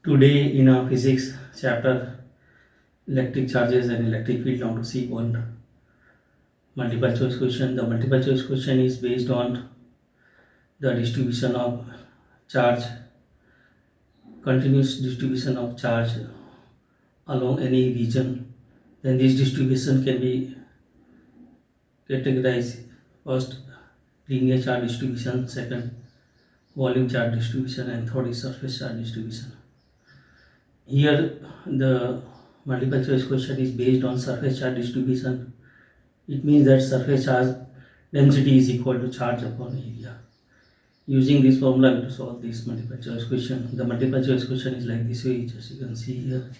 Today in our physics chapter, electric charges and electric field, now to see one multiple choice question. The multiple choice question is based on the distribution of charge, continuous distribution of charge along any region. Then this distribution can be categorized: first, linear charge distribution; second, volume charge distribution; and third is surface charge distribution. Here the multiple choice question is based on surface charge distribution. It means that surface charge density is equal to charge upon area. Using this formula, we will solve this multiple choice question. The multiple choice question is like this way, just you can see here.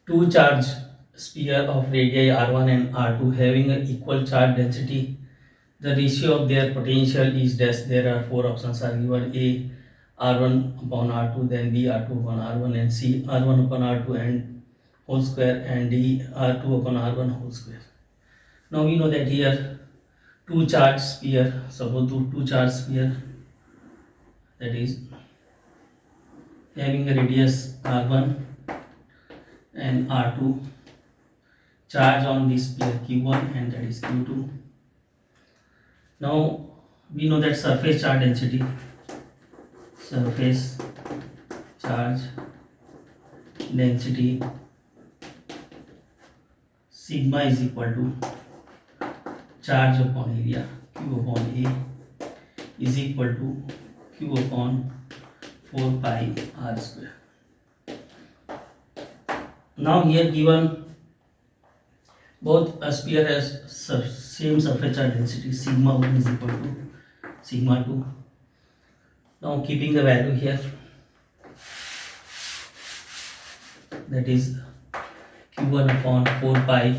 Two charge sphere of radii r1 and r2 having an equal charge density. The ratio of their potential is dash. There are four options are given: A r1 upon r2, then B r2 upon r1, and C r1 upon r2 and whole square, and D r2 upon r1 whole square. Now we know that here two charge sphere, suppose two charge sphere, that is having a radius r1 and r2, charge on this sphere q1 and that is q2. Now we know that surface charge density, surface charge density sigma is equal to charge upon area, q upon A is equal to q upon 4 pi r square. Now here given both a sphere has same surface charge density, sigma 1 is equal to sigma 2. Now keeping the value here, that is q1 upon 4 pi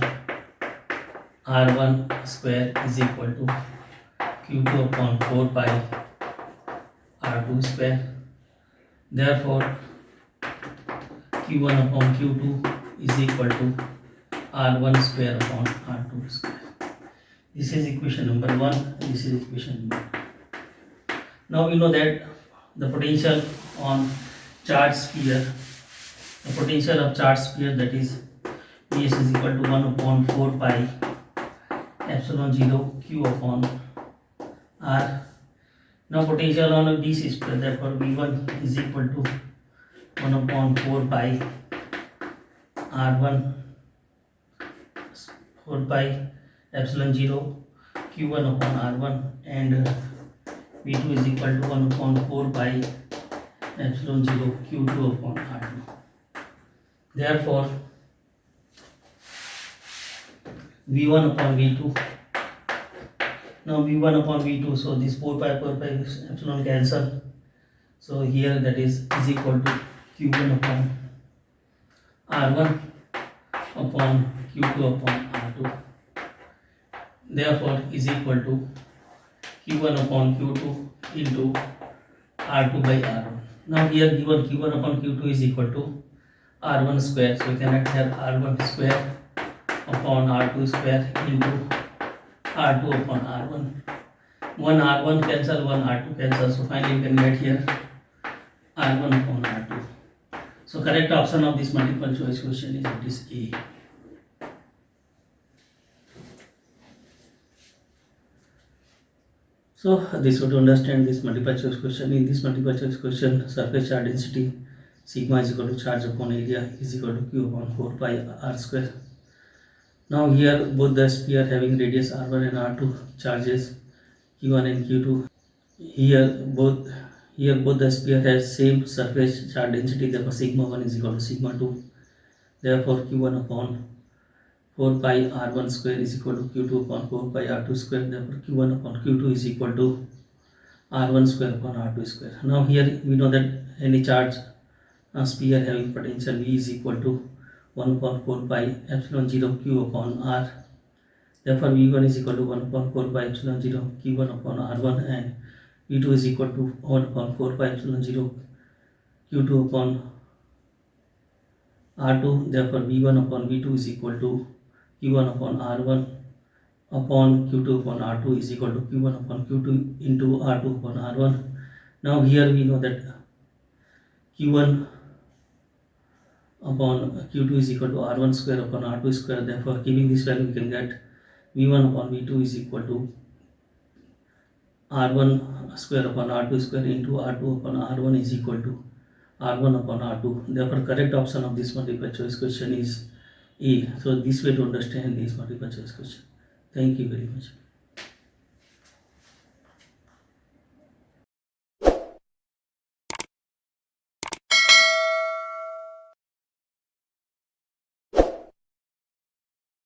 r1 square is equal to q2 upon 4 pi r2 square. Therefore q1 upon q2 is equal to r1 square upon r2 square. This is equation number 1, this is equation number 2. Now we know that the potential on charge sphere, the potential of charge sphere, that is Ps is equal to 1 upon 4 pi epsilon 0 q upon r. Now potential on this sphere, therefore V1 is equal to 1 upon 4 pi r1 4 pi epsilon 0 q1 upon r1, and V2 is equal to 1 upon 4 pi epsilon 0 q2 upon r2. Therefore V1 upon V2, now V1 upon V2, so this 4 pi epsilon cancel, so here that is equal to q1 upon r1 upon q2 upon r2. Therefore is equal to q1 upon q2 into r2 by r1. Now here given q1 upon q2 is equal to r1 square, so we can write here r1 square upon r2 square into r2 upon r1. One r1 cancel, one r2 cancel, so finally you can write here r1 upon r2. So correct option of this multiple choice question is it is A. So this would understand this multiple choice question. In this multiple choice question, surface charge density sigma is equal to charge upon area is equal to q upon 4 pi r square. Now here both the sphere having radius r1 and r2 charges q1 and q2. Here both the sphere has same surface charge density, therefore sigma 1 is equal to sigma 2. Therefore q1 upon 4 pi r1 square is equal to q2 upon 4 pi r2 square. Therefore q1 upon q2 is equal to r1 square upon r2 square. Now here we know that any charge sphere having potential V is equal to 1 upon 4 pi epsilon 0 q upon r. Therefore V1 is equal to 1 upon 4 pi epsilon 0 q1 upon r1, and V2 is equal to 1 upon 4 pi epsilon 0 q2 upon r2. Therefore V1 upon V2 is equal to q1 upon r1 upon q2 upon r2 is equal to q1 upon q2 into r2 upon r1. Now here we know that Q1 upon Q2 is equal to R1 square upon R2 square. Therefore, keeping this value, we can get V1 upon V2 is equal to R1 square upon R2 square into R2 upon R1 is equal to R1 upon R2. Therefore, correct option of this multiple choice question is A. So, this way to understand this multiple choice question. Thank you very much.